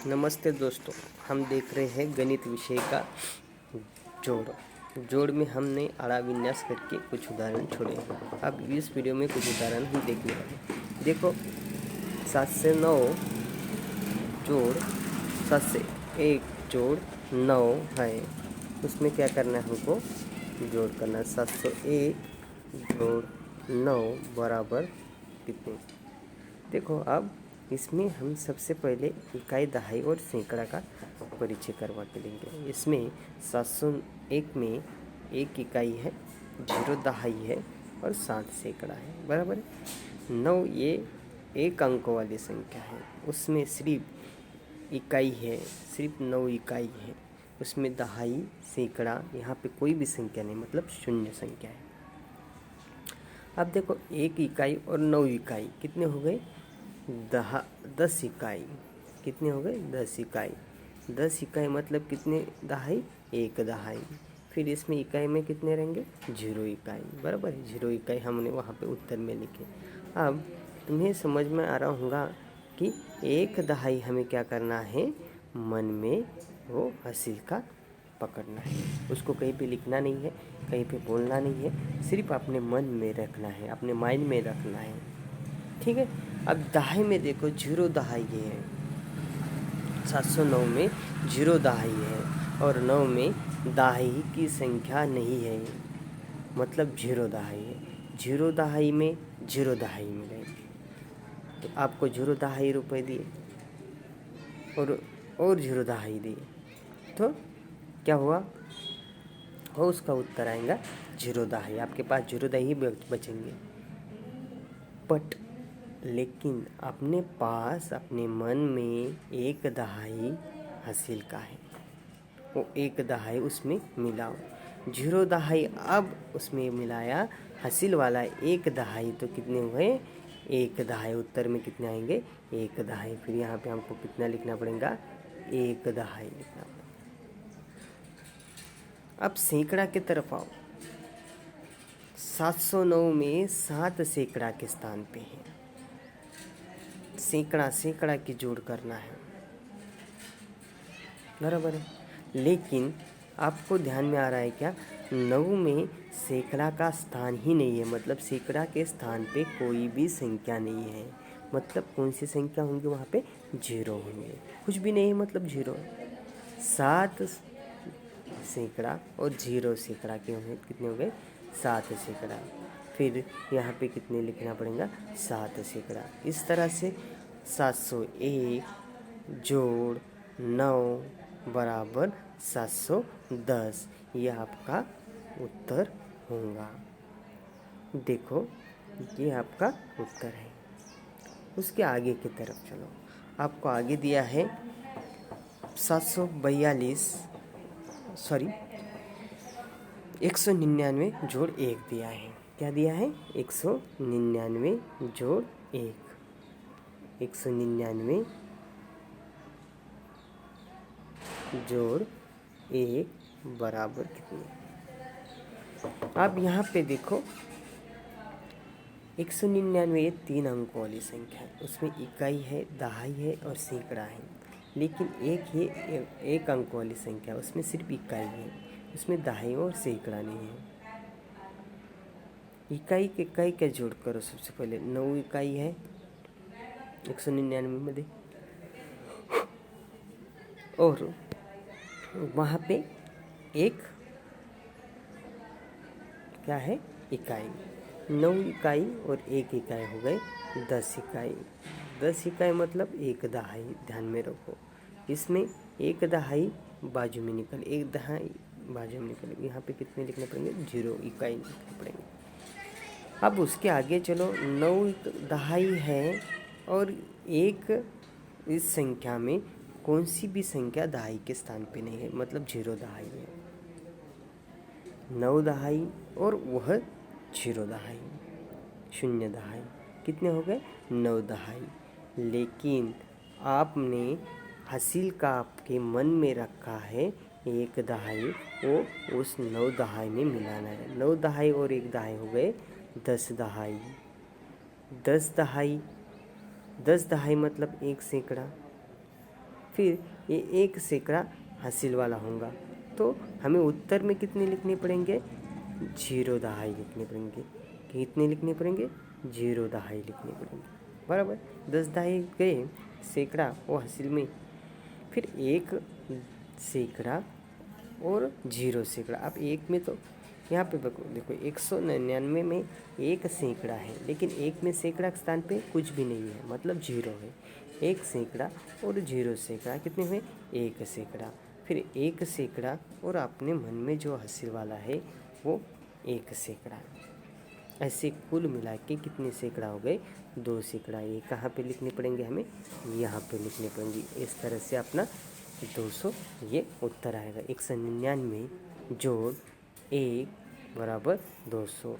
नमस्ते दोस्तों, हम देख रहे हैं गणित विषय का जोड़ में हमने आड़ा विन्यास करके कुछ उदाहरण छोड़े हैं। अब इस वीडियो में कुछ उदाहरण हम देखने वाले हैं। देखो 7 से 9 जोड़ 7 से 1 जोड़ 9 है, उसमें क्या करना है, हमको जोड़ करना है। 701 जोड़ 9 बराबर कितने। देखो अब इसमें हम सबसे पहले इकाई, दहाई और सैकड़ा का परिचय करवा के लेंगे। इसमें 701 में 1 इकाई है, 0 दहाई है और 7 सैकड़ा है, बराबर है। 9 ये 1 अंक वाली संख्या है, उसमें सिर्फ इकाई है, सिर्फ 9 इकाई है। उसमें दहाई सैकड़ा यहाँ पे कोई भी संख्या नहीं, मतलब शून्य संख्या है। अब देखो 1 इकाई और 9 इकाई कितने हो गए, 10 इकाई। कितने हो गए, 10 इकाई। 10 इकाई मतलब कितने दहाई, 1 दहाई। फिर इसमें इकाई में कितने रहेंगे, 0 इकाई, बराबर है। 0 इकाई हमने वहाँ पे उत्तर में लिखे। अब तुम्हें समझ में आ रहा होगा कि 1 दहाई हमें क्या करना है, मन में वो हासिल का पकड़ना है। उसको कहीं पे लिखना नहीं है, कहीं पे बोलना नहीं है, सिर्फ अपने मन में रखना है, अपने माइंड में रखना है, ठीक है। अब दहाई में देखो 0 दहाई है, 709 में 0 दहाई है और 9 में दहाई की संख्या नहीं है, मतलब 0 दहाई है। 0 दहाई में 0 दहाई मिले तो आपको 0 दहाई रुपए दिए और 0 दहाई दिए तो क्या हुआ, और उसका उत्तर आएगा 0 दहाई। आपके पास 0 दहाई बचेंगे, बट लेकिन अपने पास अपने मन में 1 दहाई हासिल का है, वो 1 दहाई उसमें मिलाओ। 0 दहाई अब उसमें मिलाया, हासिल वाला 1 दहाई, तो कितने हुए, 1 दहाई। उत्तर में कितने आएंगे, 1 दहाई। फिर यहाँ पे हमको कितना लिखना पड़ेगा, 1 दहाई लिखना पड़ेगा। अब सैकड़ा की तरफ आओ। 709 में 7 सैकड़ा के स्थान पे है। सैकड़ा की जोड़ करना है, बराबर है। लेकिन आपको ध्यान में आ रहा है क्या, 9 में सैकड़ा का स्थान ही नहीं है, मतलब सैकड़ा के स्थान पे कोई भी संख्या नहीं है। मतलब कौन सी संख्या होंगी वहाँ पे, 0 होंगे। कुछ भी नहीं है, मतलब 0। 7 सैकड़ा और 0 सैकड़ा के होंगे, कितने हो गए, 7 सैकड़ा। फिर यहाँ पे कितने लिखना पड़ेगा, 7 सैकड़ा। इस तरह से 701 जोड़ 9 बराबर 710, यह आपका उत्तर होगा। देखो ये आपका उत्तर है। उसके आगे की तरफ चलो, आपको आगे दिया है 199 जोड़ 1 दिया है। क्या दिया है, 199 जोड़ 1। 199 जोड़ 1 बराबर कितने। अब यहाँ पे देखो 199 3 अंक वाली संख्या है, उसमें इकाई है, दहाई है और सैकड़ा है। लेकिन एक अंक वाली संख्या, उसमें सिर्फ इकाई है, उसमें दहाई और सैकड़ा नहीं है। इकाई के इकाई क्या जोड़ करो, सबसे पहले 9 इकाई है 199 में दे, और वहाँ पे एक क्या है, इकाई। 9 इकाई और 1 इकाई हो गए 10 इकाई। 10 इकाई मतलब 1 दहाई, ध्यान में रखो। इसमें 1 दहाई बाजू में निकल, 1 दहाई बाजू में निकल, यहाँ पे कितने लिखने पड़ेंगे, 0 इकाई लिखने पड़ेंगे। अब उसके आगे चलो, 9 दहाई है और 1, इस संख्या में कौन सी भी संख्या दहाई के स्थान पे नहीं है, मतलब 0 दहाई है। 9 दहाई और वह 0 दहाई, 0 दहाई, कितने हो गए, 9 दहाई। लेकिन आपने हासिल का आपके मन में रखा है 1 दहाई, वो उस 9 दहाई में मिलाना है। 9 दहाई और 1 दहाई हो गए 10 दहाई। 10 दहाई मतलब 1 सैकड़ा। फिर ये 1 सैकड़ा हासिल वाला होगा। तो हमें उत्तर में कितने लिखने पड़ेंगे? 0 दहाई लिखने पड़ेंगे। कितने लिखने पड़ेंगे? 0 दहाई लिखने पड़ेंगे। बराबर 10 दहाई गए सैकड़ा और हासिल में, फिर 1 सैकड़ा और 0 सैकड़ा। अब एक में तो यहाँ पे देखो 199 में 1 सैकड़ा है, लेकिन 1 में सैकड़ा के स्थान पे कुछ भी नहीं है, मतलब 0 है। 1 सैकड़ा और 0 सैकड़ा कितने हुए? 1 सैकड़ा। फिर 1 सैकड़ा और अपने मन में जो हासिल वाला है वो 1 सैकड़ा। ऐसे कुल मिला के कितने सैकड़ा हो गए? 2 सैकड़ा। ये कहाँ पे लिखने पड़ेंगे? हमें यहाँ पे लिखने पड़ेंगे। इस तरह से अपना 200 ये उत्तर आएगा। 199 जोड़ 1 बराबर 200।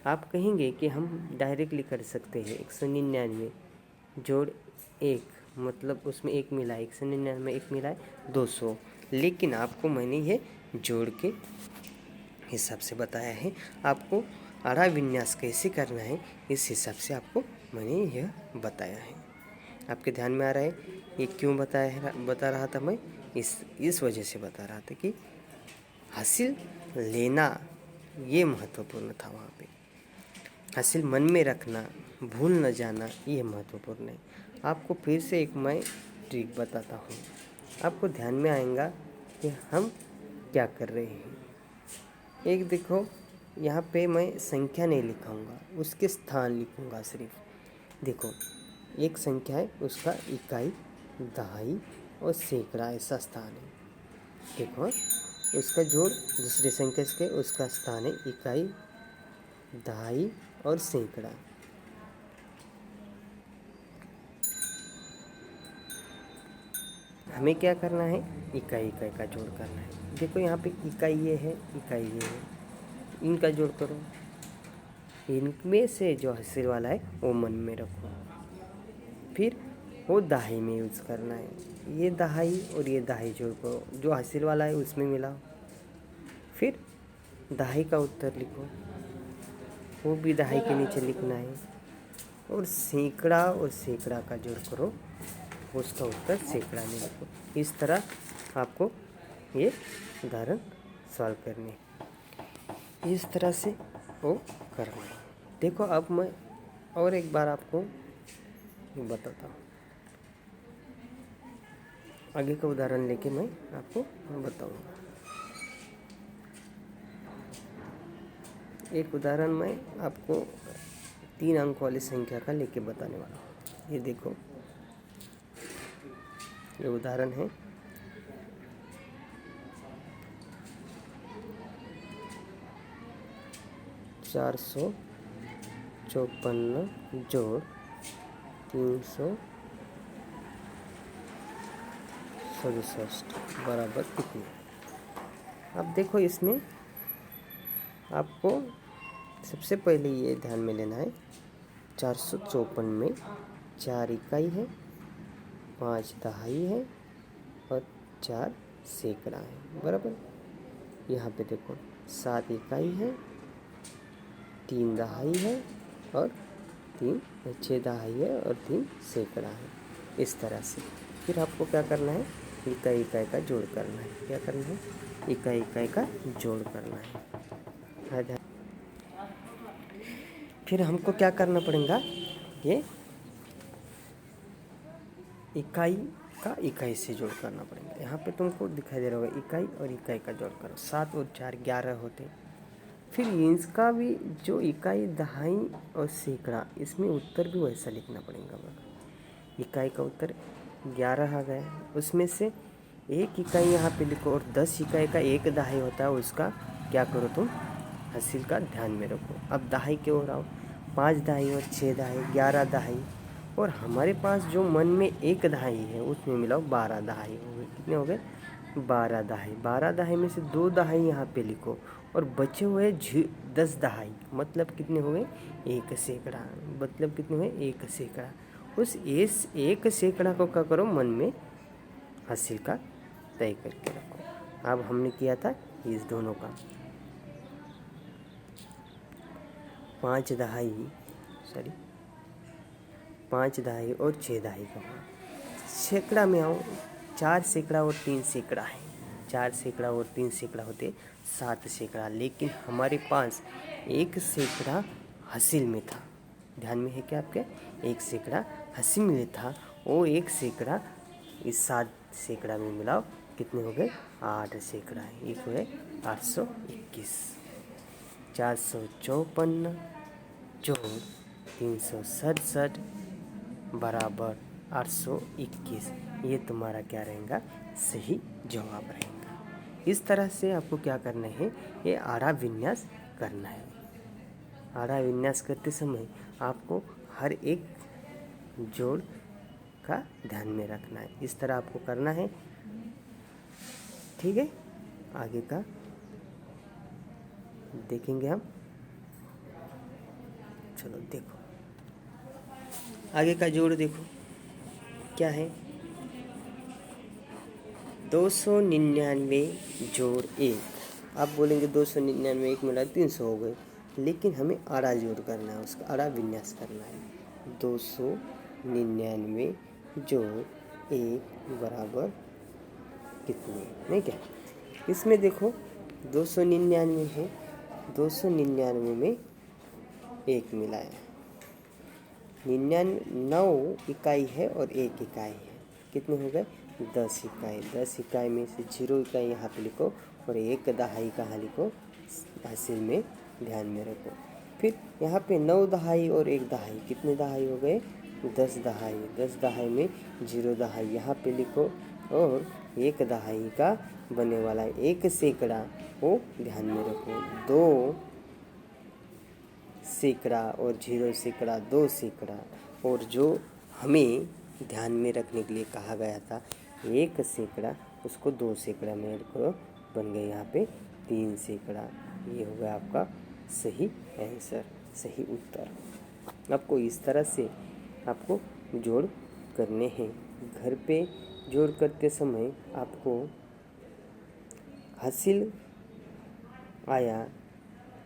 आप कहेंगे कि हम डायरेक्टली कर सकते हैं। 199 जोड़ 1 मतलब उसमें 1 मिला है, 199 में 1 मिला है 200, लेकिन आपको मैंने ये जोड़ के हिसाब से बताया है। आपको आड़ा विन्यास कैसे करना है इस हिसाब से आपको मैंने यह बताया है। आपके ध्यान में आ रहा है ये क्यों बता रहा था मैं? इस वजह से बता रहा था कि हासिल लेना ये महत्वपूर्ण था। वहाँ पे हासिल मन में रखना, भूल न जाना, ये महत्वपूर्ण है। आपको फिर से एक मैं ट्रिक बताता हूँ, आपको ध्यान में आएगा कि हम क्या कर रहे हैं। एक देखो यहाँ पे मैं संख्या नहीं लिखाऊंगा, उसके स्थान लिखूंगा सिर्फ। देखो एक संख्या है, उसका इकाई, दहाई और सैकड़ा ऐसा स्थान है। देखो उसका जोड़ दूसरे संख्या से उसका स्थान है इकाई, दहाई और सैकड़ा। हमें क्या करना है? इकाई इकाई का जोड़ करना है। देखो यहाँ पे इकाई ये है, इकाई ये है, इनका जोड़ करो। इनमें से जो हासिल वाला है वो मन में रखो। फिर वो दहाई में यूज़ करना है। ये दहाई और ये दहाई जोड़ करो, जो हासिल वाला है उसमें मिलाओ। फिर दहाई का उत्तर लिखो, वो भी दहाई के नीचे लिखना है। और सैकड़ा का जोड़ करो, उसका उत्तर सैकड़ा में लिखो। इस तरह आपको ये उदाहरण सॉल्व करने, इस तरह से वो करना है। देखो अब मैं और एक बार आपको बताता हूँ, आगे का उदाहरण लेके मैं आपको बताऊँगा। एक उदाहरण मैं आपको 3 अंक वाली संख्या का लेके बताने वाला हूँ। ये देखो ये उदाहरण है। चार 454 जोड़ 367 बराबर कितने? अब देखो इसमें आपको सबसे पहले ये ध्यान में लेना है, 454 में 4 इकाई है, 5 दहाई है और 4 सैकड़ा है। बराबर यहाँ पे देखो 7 इकाई है, 3 दहाई है और 6 दहाई है और 3 सैकड़ा है। इस तरह से फिर आपको क्या करना है? इकाई इकाई का जोड़ करना है। क्या करना है? इकाई इकाई का जोड़ करना है। फिर हमको क्या करना पड़ेगा? ये इकाई का इकाई से जोड़ करना पड़ेगा। यहाँ पे तुमको दिखाई दे रहा होगा इकाई और इकाई का जोड़ करो, 7 और 4 11 होते। फिर इसका भी जो इकाई, दहाई और सैकड़ा, इसमें उत्तर भी वैसा लिखना पड़ेगा। इकाई का उत्तर 11 आ गया, उसमें से 1 इकाई यहाँ पे लिखो और 10 इकाई का 1 दहाई होता है, उसका क्या करो तुम? हासिल का ध्यान में रखो। अब दहाई की ओर आओ, 5 दहाई और 6 दहाई, 11 दहाई, और हमारे पास जो मन में 1 दहाई है उसमें मिलाओ 12 दहाई हो गए। कितने हो गए? 12 दहाई। 12 दहाई में से 2 दहाई यहाँ पे लिखो और बचे हुए 10 दहाई, मतलब कितने हुए? 1 सैकड़ा। मतलब कितने हुए? 1 सैकड़ा। उस 1 सैकड़ा को क्या करो? मन में हासिल का तय करके रखो। अब हमने किया था इस दोनों का 5 दहाई और 6 दहाई का। सैकड़ा में आओ, 4 सैकड़ा और 3 सैकड़ा है। 4 सैकड़ा और 3 सैकड़ा होते 7 सैकड़ा, लेकिन हमारे पास 1 सैकड़ा हासिल में था। ध्यान में है क्या आपके? 1 सैकड़ा हासिल में था, वो 1 सैकड़ा इस 7 सैकड़ा में मिलाओ, कितने हो गए? 8 सैकड़ा। एक हुए 821। 454 जोड़ 367 बराबर 821। ये तुम्हारा क्या रहेगा? सही जवाब रहेगा। इस तरह से आपको क्या करना है? ये आड़ा विन्यास करना है। आड़ा विन्यास करते समय आपको हर एक जोड़ का ध्यान में रखना है। इस तरह आपको करना है, ठीक है? आगे का देखेंगे हम। चलो देखो, आगे का जोड़ देखो क्या है? 299 जोड़ 1। आप बोलेंगे 299 1 मिला 300 हो गए, लेकिन हमें आड़ा जोड़ करना है, उसका आड़ा विन्यास करना है। 299 जोड़ 1 बराबर कितने? नहीं क्या? इसमें देखो 299 है, 299 में 1 मिलाया, 99 इकाई है और 1 इकाई है, कितने हो गए? 10 इकाई। 10 इकाई में से 0 इकाई यहाँ पे लिखो और 1 दहाई कहाँ लिखो? हासिल में ध्यान में रखो। फिर यहाँ पे 9 दहाई और 1 दहाई, कितने दहाई हो गए? 10 दहाई। 10 दहाई में 0 दहाई यहाँ पे लिखो और 1 दहाई का बनने वाला 1 सैकड़ा, वो ध्यान में रखो। 2 सैकड़ा और 0 सैकड़ा 2 सैकड़ा, और जो हमें ध्यान में रखने के लिए कहा गया था 1 सैकड़ा, उसको 2 सैकड़ा में ऐड करो, बन गए यहाँ पे 3 सैकड़ा। ये हो गया आपका सही आंसर, सही उत्तर। आपको इस तरह से आपको जोड़ करने हैं। घर पे जोड़ करते समय आपको हासिल आया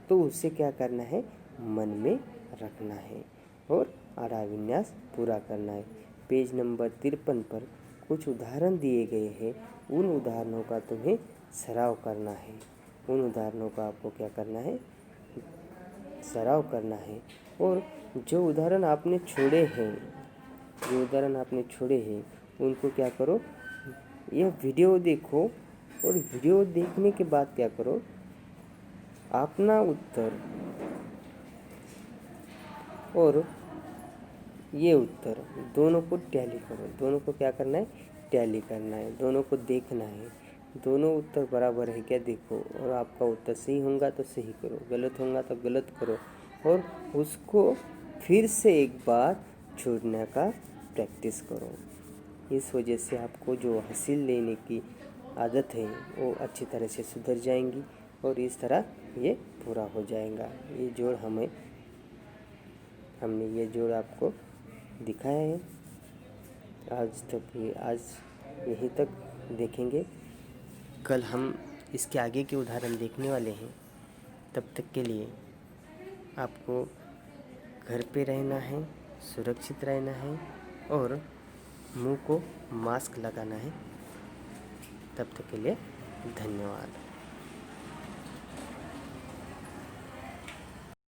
तो उसे क्या करना है? मन में रखना है और आड़ा विन्यास पूरा करना है। पेज नंबर 53 पर कुछ उदाहरण दिए गए हैं, उन उदाहरणों का तुम्हें सराव करना है। उन उदाहरणों का आपको क्या करना है? सराव करना है। और जो उदाहरण आपने छोड़े हैं, जो उदाहरण आपने छोड़े हैं उनको क्या करो? यह वीडियो देखो और वीडियो देखने के बाद क्या करो? अपना उत्तर और ये उत्तर दोनों को टैली करो। दोनों को क्या करना है? टैली करना है। दोनों को देखना है, दोनों उत्तर बराबर है क्या देखो, और आपका उत्तर सही होगा तो सही करो, गलत होगा तो गलत करो, और उसको फिर से एक बार छोड़ने का प्रैक्टिस करो। इस वजह से आपको जो हासिल लेने की आदत है वो अच्छी तरह से सुधर जाएंगी और इस तरह ये पूरा हो जाएगा। ये जोड़ हमने ये जोड़ आपको दिखाया है। आज यहीं तक देखेंगे, कल हम इसके आगे के उदाहरण देखने वाले हैं। तब तक के लिए आपको घर पे रहना है, सुरक्षित रहना है और मुंह को मास्क लगाना है। तब तक के लिए धन्यवाद।